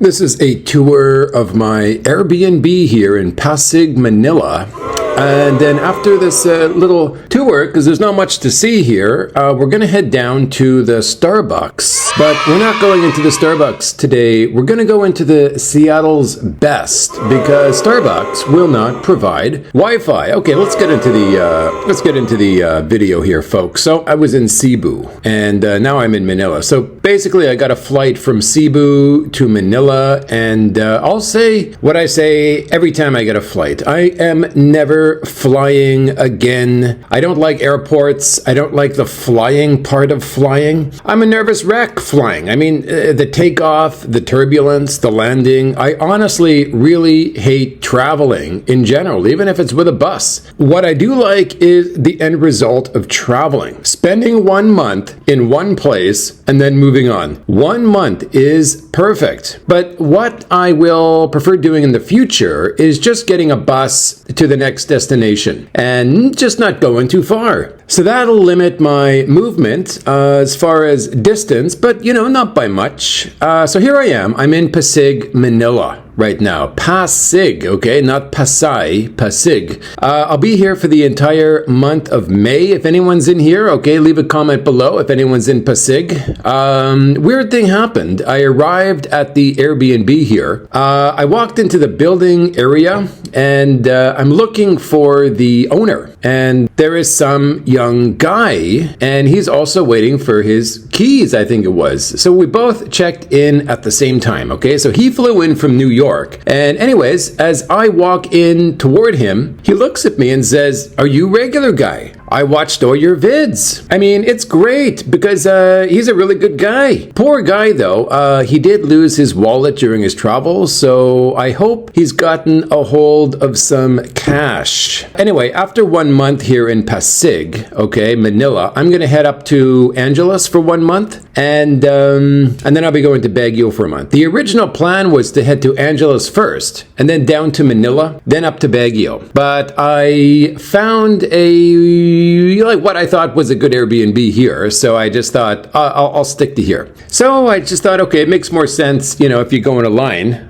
This is a tour of my Airbnb here in Pasig, Manila. And then after this little tour, because there's not much to see here, we're going to head down to the Starbucks. But we're not going into the Starbucks today. We're going to go into the Seattle's Best because Starbucks will not provide Wi-Fi. Okay, let's get into the video here, folks. So I was in Cebu, and now I'm in Manila. So basically, I got a flight from Cebu to Manila, and I'll say what I say every time I get a flight. I am never flying again. I don't like airports. I don't like the flying part of flying. I'm a nervous wreck flying. I mean, the takeoff, the turbulence, the landing. I honestly really hate traveling in general, even if it's with a bus. What I do like is the end result of traveling. Spending 1 month in one place and then moving on. 1 month is perfect. But what I will prefer doing in the future is just getting a bus to the next destination and just not going too far. So that'll limit my movement as far as distance, but not by much. So here I am. I'm in Pasig, Manila right now. Pasig, okay? Not Pasay, Pasig. I'll be here for the entire month of May. If anyone's in here, okay, leave a comment below if anyone's in Pasig. Weird thing happened. I arrived at the Airbnb here. I walked into the building area and I'm looking for the owner. And there is some young guy and he's also waiting for his keys, I think it was. So we both checked in at the same time, okay? So he flew in from New York. And anyways, as I walk in toward him, he looks at me and says, "Are you regular guy? I watched all your vids." I mean, it's great because he's a really good guy. Poor guy, though. He did lose his wallet during his travels, so I hope he's gotten a hold of some cash. Anyway, after 1 month here in Pasig, okay, Manila, I'm going to head up to Angeles for 1 month, and then I'll be going to Baguio for a month. The original plan was to head to Angeles first, and then down to Manila, then up to Baguio. But I found what I thought was a good Airbnb here, so I just thought I'll stick to here. So I just thought, okay, it makes more sense, if you go in a line.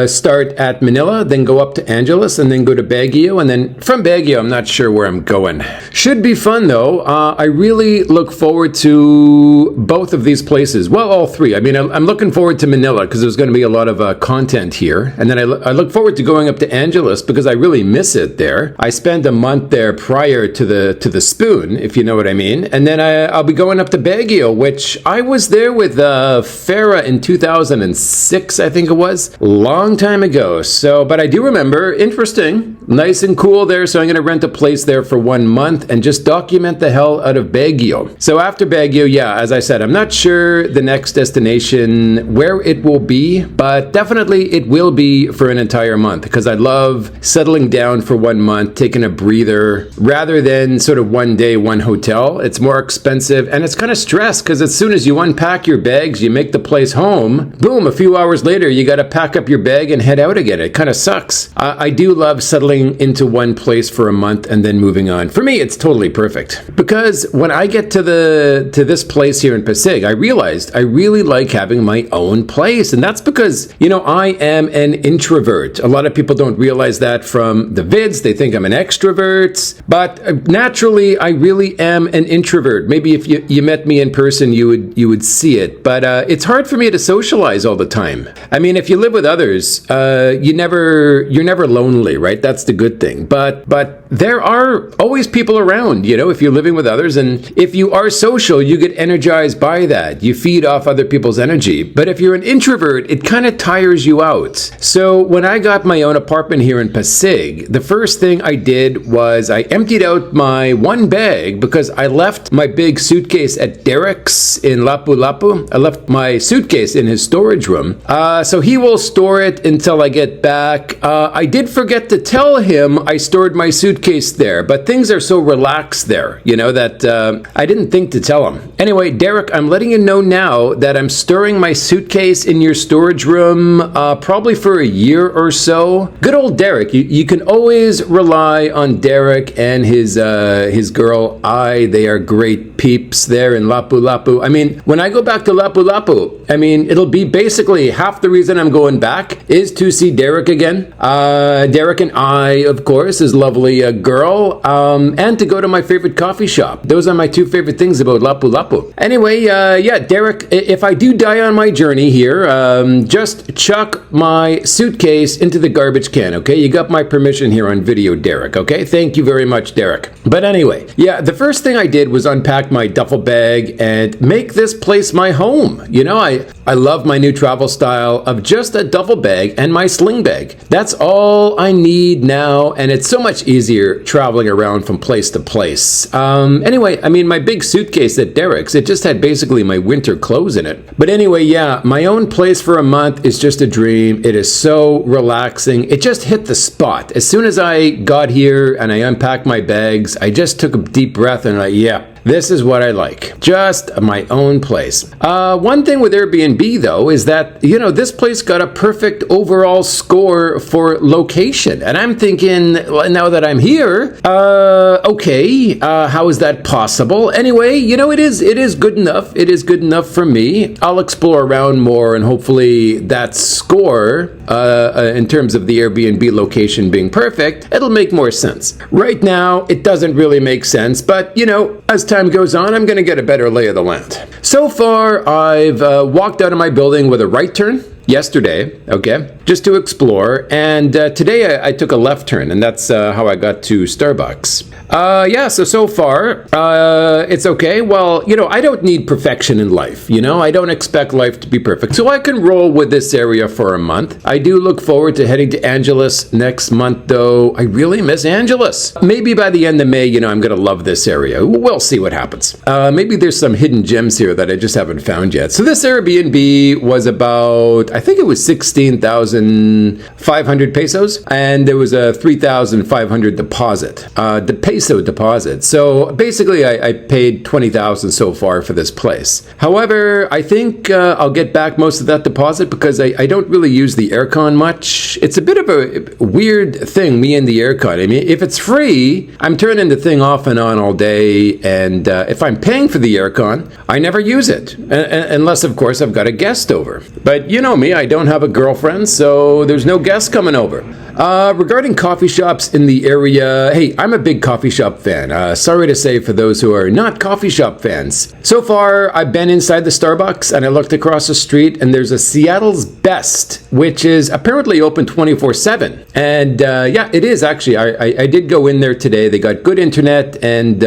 Start at Manila, then go up to Angeles, and then go to Baguio, and then from Baguio, I'm not sure where I'm going. Should be fun, though. I really look forward to both of these places. Well, all three. I mean, I'm looking forward to Manila because there's going to be a lot of content here, and then I look forward to going up to Angeles because I really miss it there. I spent a month there prior to the Spoon, if you know what I mean, and then I'll be going up to Baguio, which I was there with Farah in 2006, I think it was. Long time ago. So, but I do remember, interesting, nice and cool there. So I'm going to rent a place there for 1 month and just document the hell out of Baguio. So after Baguio, yeah, as I said, I'm not sure the next destination where it will be, but definitely it will be for an entire month because I love settling down for 1 month, taking a breather rather than sort of 1 day, one hotel. It's more expensive and it's kind of stress because as soon as you unpack your bags, you make the place home, boom, a few hours later, you got to pack up your bag and head out again. It kind of sucks. I do love settling into one place for a month and then moving on. For me, it's totally perfect because when I get to this place here in Pasig, I realized I really like having my own place, and that's because I am an introvert. A lot of people don't realize that from the vids. They think I'm an extrovert, but naturally, I really am an introvert. Maybe if you met me in person, you would see it. But it's hard for me to socialize all the time. I mean, if you live with others, you're never lonely, right? That's the good thing. But there are always people around, if you're living with others, and if you are social, you get energized by that. You feed off other people's energy. But if you're an introvert, it kind of tires you out. So when I got my own apartment here in Pasig, the first thing I did was I emptied out my one bag because I left my big suitcase at Derek's in Lapu-Lapu. I left my suitcase in his storage room. So he will store store it until I get back. I did forget to tell him I stored my suitcase there, but things are so relaxed there, that I didn't think to tell him. Anyway, Derek, I'm letting you know now that I'm storing my suitcase in your storage room probably for a year or so. Good old Derek. You can always rely on Derek and his girl, They are great peeps there in Lapu-Lapu. I mean, when I go back to Lapu-Lapu, it'll be basically half the reason I'm going back is to see Derek again. Derek and I, of course, his lovely girl, and to go to my favorite coffee shop. Those are my two favorite things about Lapu-Lapu. Anyway, Derek, if I do die on my journey here, just chuck my suitcase into the garbage can, okay? You got my permission here on video, Derek, okay? Thank you very much, Derek. But anyway, the first thing I did was unpack my duffel bag and make this place my home. I love my new travel style of just a duffel bag and my sling bag. That's all I need now, and it's so much easier traveling around from place to place. Anyway, my big suitcase at Derek's, it just had basically my winter clothes in it. But anyway, my own place for a month is just a dream. It is so relaxing. It just hit the spot. As soon as I got here and I unpacked my bags, I just took a deep breath and this is what I like. Just my own place. One thing with Airbnb, though, is that, this place got a perfect overall score for location. And I'm thinking, now that I'm here, how is that possible? Anyway, it is good enough. It is good enough for me. I'll explore around more, and hopefully that score, in terms of the Airbnb location being perfect, it'll make more sense. Right now, it doesn't really make sense, but, as time goes on, I'm going to get a better lay of the land. So far, I've walked out of my building with a right turn yesterday, just to explore, and today I took a left turn, and that's how I got to Starbucks. So far, it's okay. Well, I don't need perfection in life, I don't expect life to be perfect, so I can roll with this area for a month. I do look forward to heading to Angeles next month, though. I really miss Angeles. Maybe by the end of May, I'm going to love this area. We'll see what happens. Maybe there's some hidden gems here that I just haven't found yet. So this Airbnb was about, I think it was 16,500 pesos, and there was a 3,500 deposit, the peso deposit. So basically, I paid 20,000 so far for this place. However, I think I'll get back most of that deposit because I don't really use the aircon much. It's a bit of a weird thing, me and the aircon. If it's free, I'm turning the thing off and on all day, and if I'm paying for the aircon, I never use it, unless, of course, I've got a guest over. But you know me, I don't have a girlfriend, so there's no guests coming over. Regarding coffee shops in the area, hey, I'm a big coffee shop fan. Sorry to say for those who are not coffee shop fans. So far, I've been inside the Starbucks and I looked across the street and there's a Seattle's Best, which is apparently open 24/7. And it is actually. I did go in there today. They got good internet and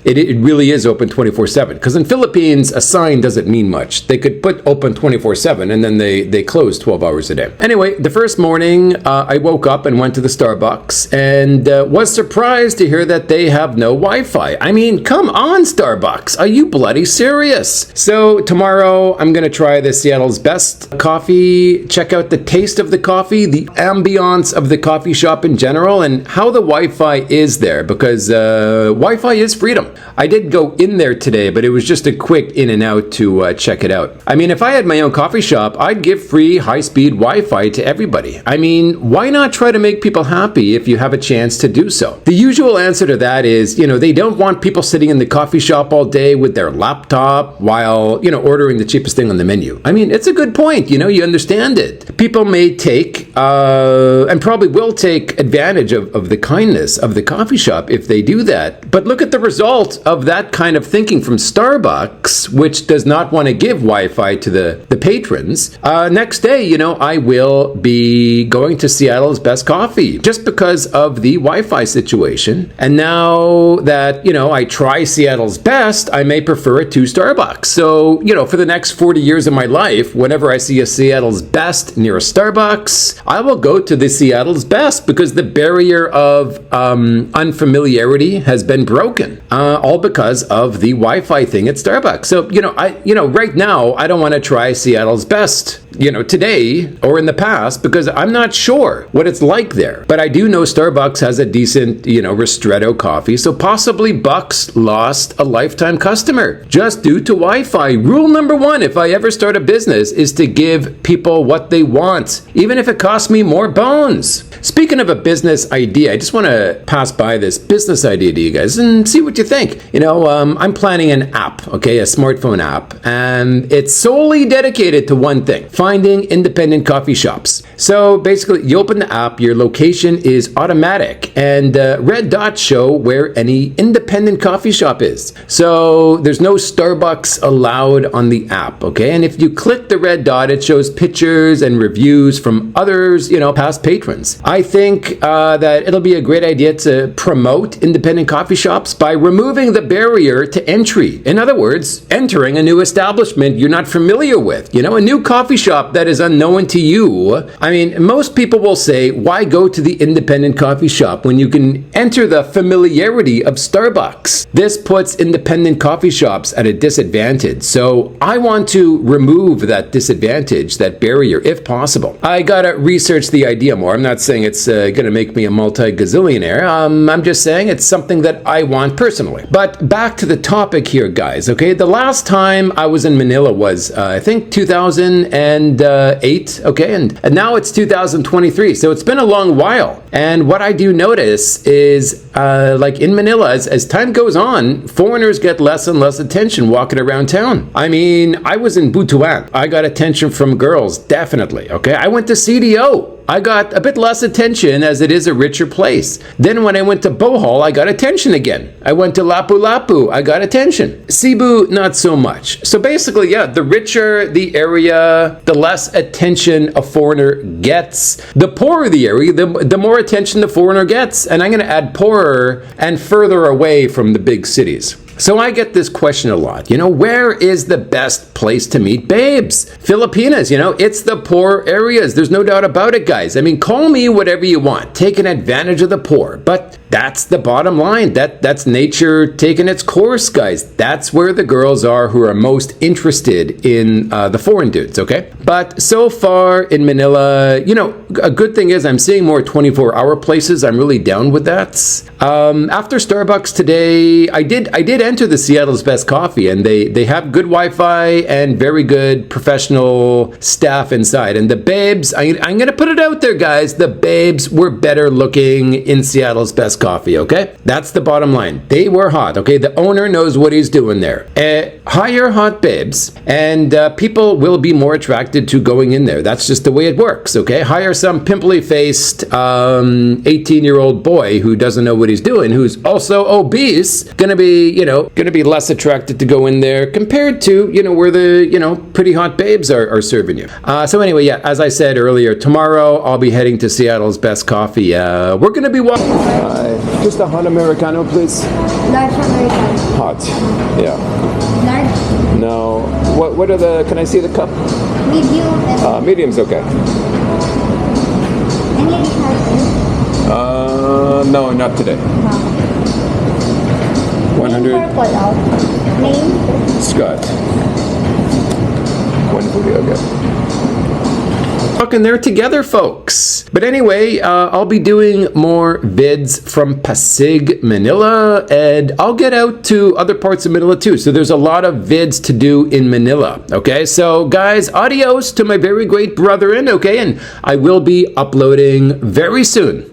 it really is open 24/7. Because in Philippines, a sign doesn't mean much. They could put open 24/7 and then they close 12 hours a day. Anyway, the first morning, I woke up and went to the Starbucks and was surprised to hear that they have no Wi-Fi. Come on, Starbucks. Are you bloody serious? So tomorrow, I'm going to try the Seattle's Best coffee, check out the taste of the coffee, the ambiance of the coffee shop in general, and how the Wi-Fi is there, because Wi-Fi is freedom. I did go in there today, but it was just a quick in and out to check it out. If I had my own coffee shop, I'd give free high-speed Wi-Fi to everybody. Why not try to make people happy if you have a chance to do so? The usual answer to that is, they don't want people sitting in the coffee shop all day with their laptop while, ordering the cheapest thing on the menu. It's a good point. You understand it. People may take, and probably will take advantage of the kindness of the coffee shop if they do that. But look at the result of that kind of thinking from Starbucks, which does not want to give Wi-Fi to the patrons. Next day, I will be going to Seattle's Best Coffee just because of the Wi-Fi situation. And now that, I try Seattle's Best, I may prefer it to Starbucks. So, for the next 40 years of my life, whenever I see a Seattle's Best near a Starbucks, I will go to the Seattle's Best because the barrier of unfamiliarity has been broken, all because of the Wi-Fi thing at Starbucks. So, right now, I don't want to try Seattle's Best today or in the past, because I'm not sure what it's like there. But I do know Starbucks has a decent, ristretto coffee. So possibly Bucks lost a lifetime customer just due to Wi-Fi. Rule number one, if I ever start a business, is to give people what they want, even if it costs me more bones. Speaking of a business idea, I just want to pass by this business idea to you guys and see what you think. I'm planning an app, a smartphone app, and it's solely dedicated to one thing: finding independent coffee shops. So basically, you open the app, your location is automatic, and red dots show where any independent coffee shop is. So there's no Starbucks allowed on the app, and if you click the red dot, it shows pictures and reviews from others, past patrons. I think that it'll be a great idea to promote independent coffee shops by removing the barrier to entry. In other words, entering a new establishment you're not familiar with, a new coffee shop that is unknown to you. I mean, most people will say, why go to the independent coffee shop when you can enter the familiarity of Starbucks? This puts independent coffee shops at a disadvantage. So I want to remove that disadvantage, that barrier, if possible. I gotta research the idea more. I'm not saying it's gonna make me a multi-gazillionaire. I'm just saying it's something that I want personally. But back to the topic here, guys, The last time I was in Manila was, I think, 2008, And now it's 2023, so it's been a long while. And what I do notice is, like in Manila, as time goes on, foreigners get less and less attention walking around town. I mean, I was in Butuan. I got attention from girls, definitely, I went to CDO. I got a bit less attention as it is a richer place. Then when I went to Bohol, I got attention again. I went to Lapu-Lapu, I got attention. Cebu, not so much. So basically, the richer the area, the less attention a foreigner gets. The poorer the area, the more attention the foreigner gets. And I'm going to add poorer and further away from the big cities. So I get this question a lot, where is the best place to meet babes? Filipinas, it's the poor areas. There's no doubt about it, guys. I mean, call me whatever you want, taking advantage of the poor, but that's the bottom line. That's nature taking its course, guys. That's where the girls are who are most interested in the foreign dudes, But so far in Manila, a good thing is I'm seeing more 24-hour places. I'm really down with that. After Starbucks today, I did enter the Seattle's Best Coffee, and they have good Wi-Fi and very good professional staff inside. And the babes, I'm going to put it out there, guys, the babes were better looking in Seattle's Best Coffee, That's the bottom line. They were hot, The owner knows what he's doing there. Hire hot babes, and people will be more attracted to going in there. That's just the way it works, Hire some pimply-faced 18-year-old boy who doesn't know what he's doing, who's also obese, gonna be less attracted to go in there compared to, where the, pretty hot babes are serving you. So anyway, as I said earlier, tomorrow I'll be heading to Seattle's Best Coffee. We're gonna be walking. Just a hot Americano, please. Large Americano. Hot. Yeah. Large? No. What are the, can I see the cup? Medium. Medium's okay. Any other no, not today. 100. Name? Scott. 140, okay. And they're together, folks. But anyway, I'll be doing more vids from Pasig, Manila, and I'll get out to other parts of Manila too. So there's a lot of vids to do in Manila, So guys, adios to my very great brethren, and I will be uploading very soon.